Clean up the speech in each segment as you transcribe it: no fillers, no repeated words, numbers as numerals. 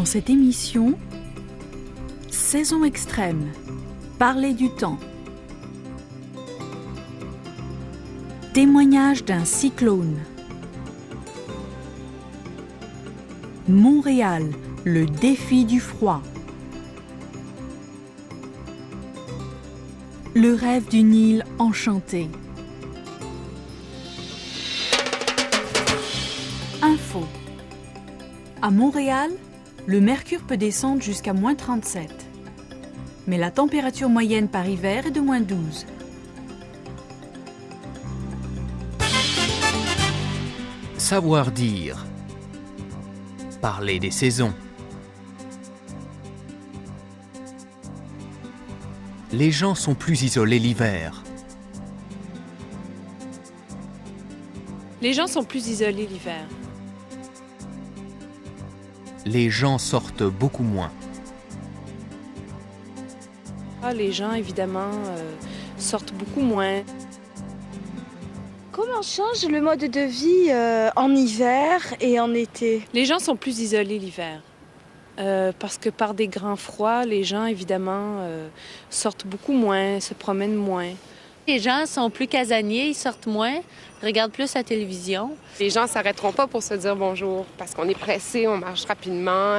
Dans cette émission, Saison extrême, parler du temps. Témoignage d'un cyclone. Montréal, le défi du froid. Le rêve d'une île enchantée. Info. À Montréal, le mercure peut descendre jusqu'à moins 37. Mais la température moyenne par hiver est de moins 12. Savoir dire. Parler des saisons. Les gens sont plus isolés l'hiver. Les gens sont plus isolés l'hiver. Les gens sortent beaucoup moins. Les gens, évidemment, sortent beaucoup moins. Comment change le mode de vie en hiver et en été? Les gens sont plus isolés l'hiver. Parce que par des grands froids, les gens, évidemment, sortent beaucoup moins, se promènent moins. Les gens sont plus casaniers, ils sortent moins, regardent plus la télévision. Les gens ne s'arrêteront pas pour se dire bonjour parce qu'on est pressé, on marche rapidement,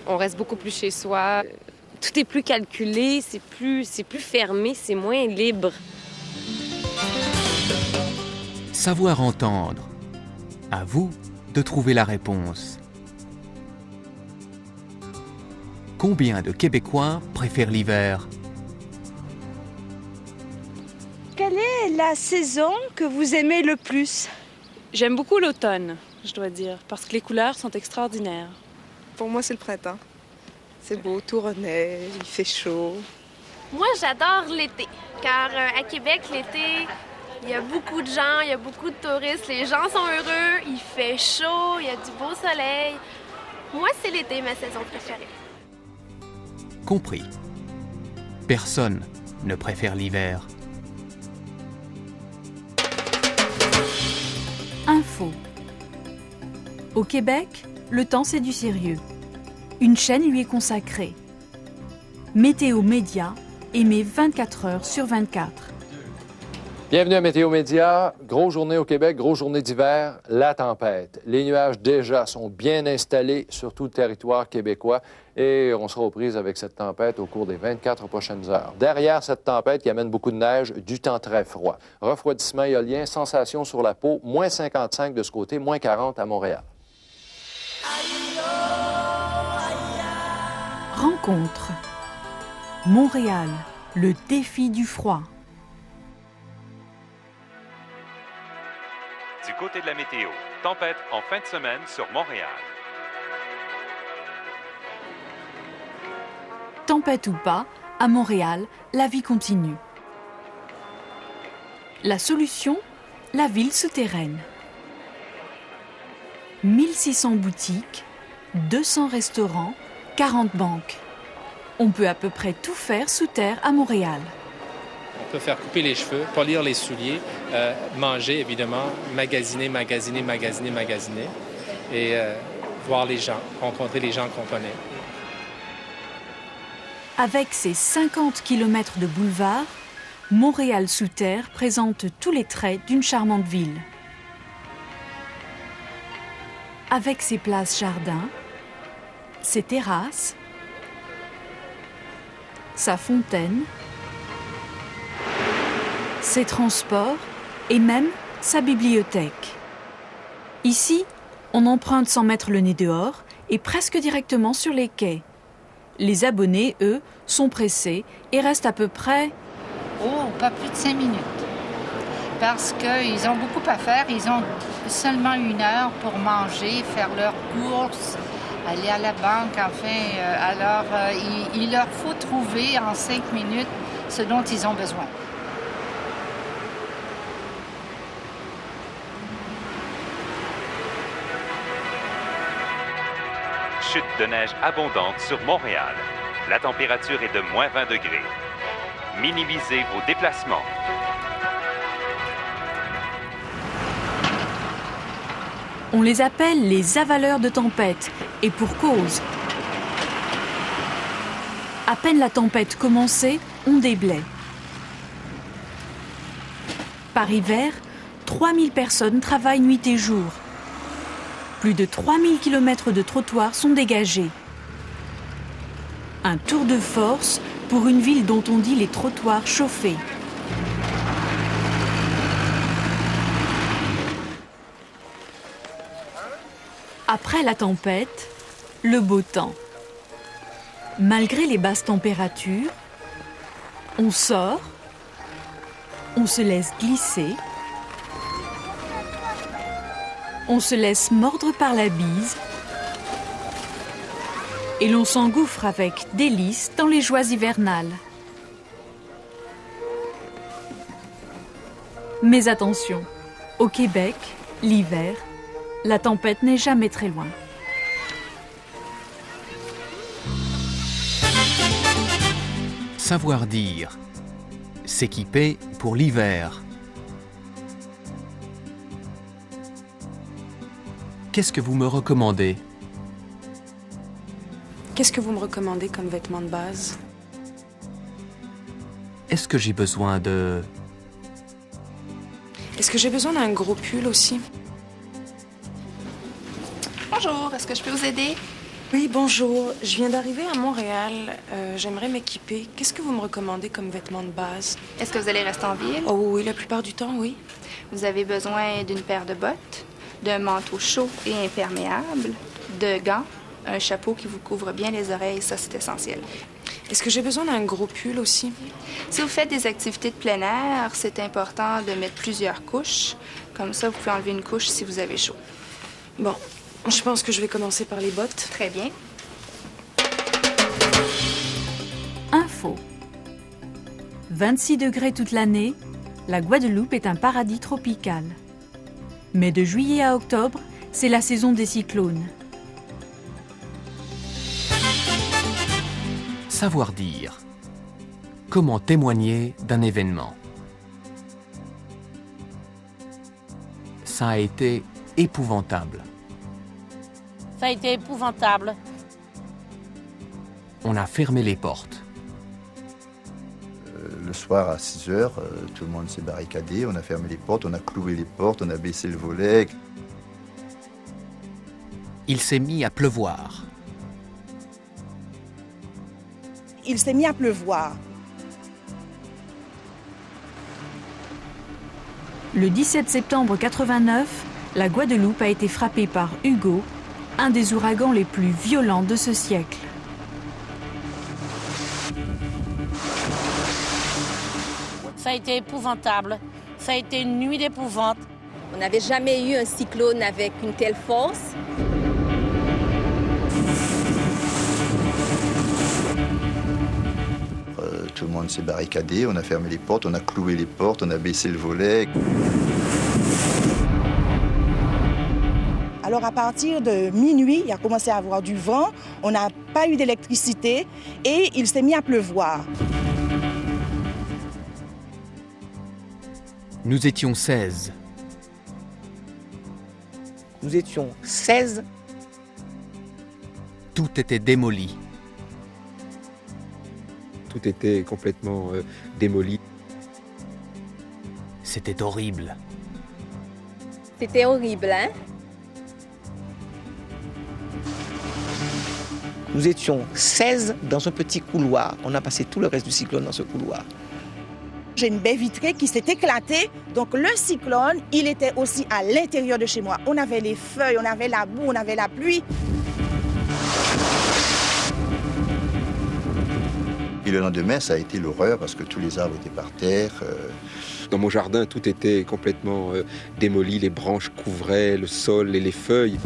on reste beaucoup plus chez soi. Tout est plus calculé, c'est plus fermé, c'est moins libre. Savoir entendre. À vous de trouver la réponse. Combien de Québécois préfèrent l'hiver? Quelle est la saison que vous aimez le plus? J'aime beaucoup l'automne, je dois dire, parce que les couleurs sont extraordinaires. Pour moi, c'est le printemps. C'est beau, tout renaît, il fait chaud. Moi, j'adore l'été, car à Québec, l'été, il y a beaucoup de gens, il y a beaucoup de touristes, les gens sont heureux, il fait chaud, il y a du beau soleil. Moi, c'est l'été, ma saison préférée. Compris. Personne ne préfère l'hiver. Info. Au Québec, le temps c'est du sérieux. Une chaîne lui est consacrée. Météo Média émet 24 heures sur 24. Bienvenue à Météo Média. Grosse journée au Québec, grosse journée d'hiver, la tempête. Les nuages déjà sont bien installés sur tout le territoire québécois et on sera aux prises avec cette tempête au cours des 24 prochaines heures. Derrière cette tempête qui amène beaucoup de neige, du temps très froid. Refroidissement éolien, sensation sur la peau, moins 55 de ce côté, moins 40 à Montréal. Rencontre. Montréal, le défi du froid. Du côté de la météo, tempête en fin de semaine sur Montréal. Tempête ou pas, à Montréal, la vie continue. La solution, la ville souterraine. 1600 boutiques, 200 restaurants, 40 banques. On peut à peu près tout faire sous terre à Montréal. On peut faire couper les cheveux, polir les souliers, manger évidemment, magasiner et voir les gens, rencontrer les gens qu'on connaît. Avec ses 50 km de boulevards, Montréal sous terre présente tous les traits d'une charmante ville. Avec ses places jardins, ses terrasses, sa fontaine, ses transports et même sa bibliothèque. Ici, on emprunte sans mettre le nez dehors et presque directement sur les quais. Les abonnés, eux, sont pressés et restent à peu près... pas plus de 5 minutes. Parce qu'ils ont beaucoup à faire. Ils ont seulement 1 heure pour manger, faire leurs courses, aller à la banque, enfin. Alors, il leur faut trouver en 5 minutes ce dont ils ont besoin. Chute de neige abondante sur Montréal. La température est de moins 20 degrés. Minimisez vos déplacements. On les appelle les avaleurs de tempête, et pour cause. À peine la tempête commencée, on déblaye. Par hiver, 3000 personnes travaillent nuit et jour. Plus de 3000 km de trottoirs sont dégagés. Un tour de force pour une ville dont on dit les trottoirs chauffés. Après la tempête, le beau temps. Malgré les basses températures, on sort, on se laisse glisser, on se laisse mordre par la bise et l'on s'engouffre avec délice dans les joies hivernales. Mais attention, au Québec, l'hiver, la tempête n'est jamais très loin. Savoir dire. S'équiper pour l'hiver. Qu'est-ce que vous me recommandez? Qu'est-ce que vous me recommandez comme vêtements de base? Est-ce que j'ai besoin de... Est-ce que j'ai besoin d'un gros pull aussi? Bonjour, est-ce que je peux vous aider? Oui, bonjour. Je viens d'arriver à Montréal. J'aimerais m'équiper. Qu'est-ce que vous me recommandez comme vêtements de base? Est-ce que vous allez rester en ville? Oh oui, la plupart du temps, oui. Vous avez besoin d'une paire de bottes, d'un manteau chaud et imperméable, de gants, un chapeau qui vous couvre bien les oreilles, ça c'est essentiel. Est-ce que j'ai besoin d'un gros pull aussi? Si vous faites des activités de plein air, c'est important de mettre plusieurs couches. Comme ça, vous pouvez enlever une couche si vous avez chaud. Bon, je pense que je vais commencer par les bottes. Très bien. Info. 26 degrés toute l'année, la Guadeloupe est un paradis tropical. Mais de juillet à octobre, c'est la saison des cyclones. Savoir dire. Comment témoigner d'un événement? Ça a été épouvantable. Ça a été épouvantable. On a fermé les portes. Le soir à 6 heures, tout le monde s'est barricadé, on a fermé les portes, on a cloué les portes, on a baissé le volet. Il s'est mis à pleuvoir. Il s'est mis à pleuvoir. Le 17 septembre 89, la Guadeloupe a été frappée par Hugo, un des ouragans les plus violents de ce siècle. Ça a été épouvantable. Ça a été une nuit d'épouvante. On n'avait jamais eu un cyclone avec une telle force. Tout le monde s'est barricadé, on a fermé les portes, on a cloué les portes, on a baissé le volet. Alors à partir de minuit, il a commencé à avoir du vent, on n'a pas eu d'électricité et il s'est mis à pleuvoir. Nous étions 16. Nous étions 16. Tout était démoli. Tout était complètement démoli. C'était horrible. C'était horrible, hein? Nous étions 16 dans un petit couloir. On a passé tout le reste du cyclone dans ce couloir. J'ai une baie vitrée qui s'est éclatée. Donc le cyclone, il était aussi à l'intérieur de chez moi. On avait les feuilles, on avait la boue, on avait la pluie. Et le lendemain, ça a été l'horreur parce que tous les arbres étaient par terre. Dans mon jardin, tout était complètement démoli. Les branches couvraient le sol et les feuilles.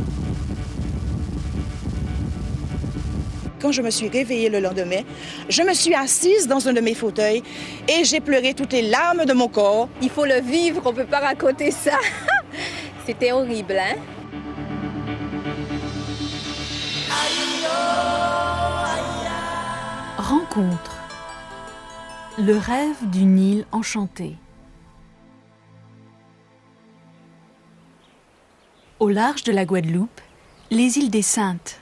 Quand je me suis réveillée le lendemain, je me suis assise dans un de mes fauteuils et j'ai pleuré toutes les larmes de mon corps. Il faut le vivre, on ne peut pas raconter ça. C'était horrible, hein? Rencontre. Le rêve d'une île enchantée. Au large de la Guadeloupe, les îles des Saintes.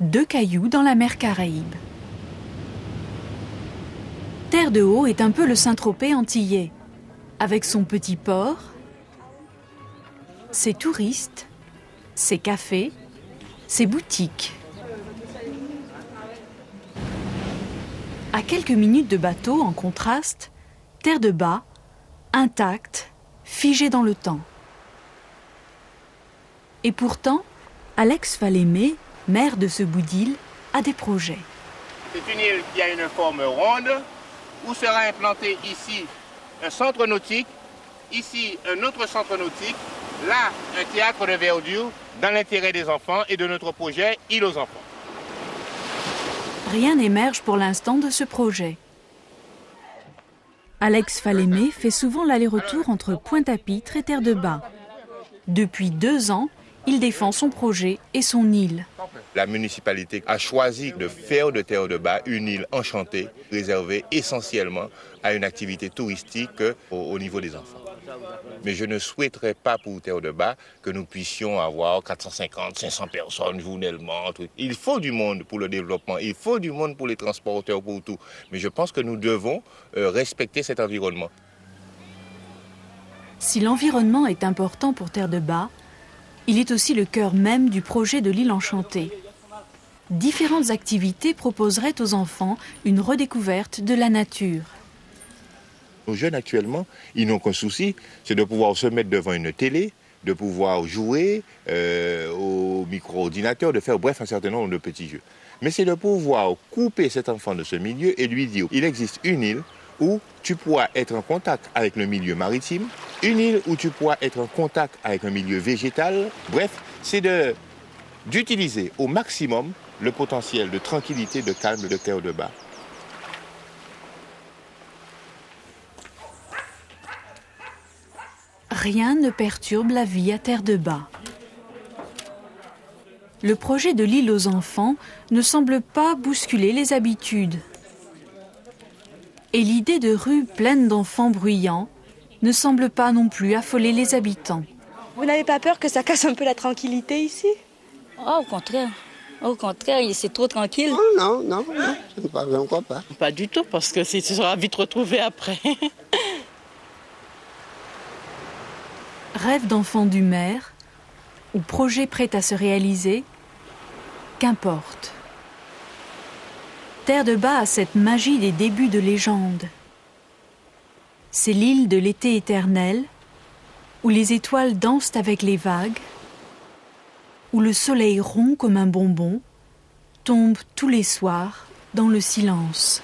2 cailloux dans la mer Caraïbe. Terre de Haut est un peu le Saint-Tropez antillais, avec son petit port, ses touristes, ses cafés, ses boutiques. À quelques minutes de bateau, en contraste, Terre de Bas, intacte, figée dans le temps. Et pourtant, Alex Falémé, maire de ce bout d'île, a des projets. C'est une île qui a une forme ronde, où sera implanté ici un centre nautique, ici un autre centre nautique, là un théâtre de verdure, dans l'intérêt des enfants et de notre projet Île aux enfants. Rien n'émerge pour l'instant de ce projet. Alex Falémé fait souvent l'aller-retour entre Pointe-à-Pitre et Terre de Bas. Depuis 2 ans, il défend son projet et son île. La municipalité a choisi de faire de Terre de Bas une île enchantée, réservée essentiellement à une activité touristique au niveau des enfants. Mais je ne souhaiterais pas pour Terre de Bas que nous puissions avoir 450, 500 personnes journellement. Il faut du monde pour le développement, il faut du monde pour les transporteurs, pour tout. Mais je pense que nous devons respecter cet environnement. Si l'environnement est important pour Terre de Bas, il est aussi le cœur même du projet de l'île enchantée. Différentes activités proposeraient aux enfants une redécouverte de la nature. Nos jeunes actuellement, ils n'ont qu'un souci, c'est de pouvoir se mettre devant une télé, de pouvoir jouer au micro-ordinateur, de faire bref un certain nombre de petits jeux. Mais c'est de pouvoir couper cet enfant de ce milieu et lui dire il existe une île où tu pourras être en contact avec le milieu maritime, une île où tu pourras être en contact avec un milieu végétal. Bref, c'est d'utiliser au maximum le potentiel de tranquillité, de calme de Terre de Bas. Rien ne perturbe la vie à Terre de Bas. Le projet de l'île aux enfants ne semble pas bousculer les habitudes. Et l'idée de rues pleines d'enfants bruyants ne semble pas non plus affoler les habitants. Vous n'avez pas peur que ça casse un peu la tranquillité ici? Oh, au contraire. Au contraire, c'est trop tranquille. Oh, non, je ne crois pas. Pas du tout, parce que tu seras vite retrouvé après. Rêve d'enfant du maire ou projet prêt à se réaliser, qu'importe. Terre de Bas a cette magie des débuts de légende. C'est l'île de l'été éternel, où les étoiles dansent avec les vagues, où le soleil rond comme un bonbon tombe tous les soirs dans le silence.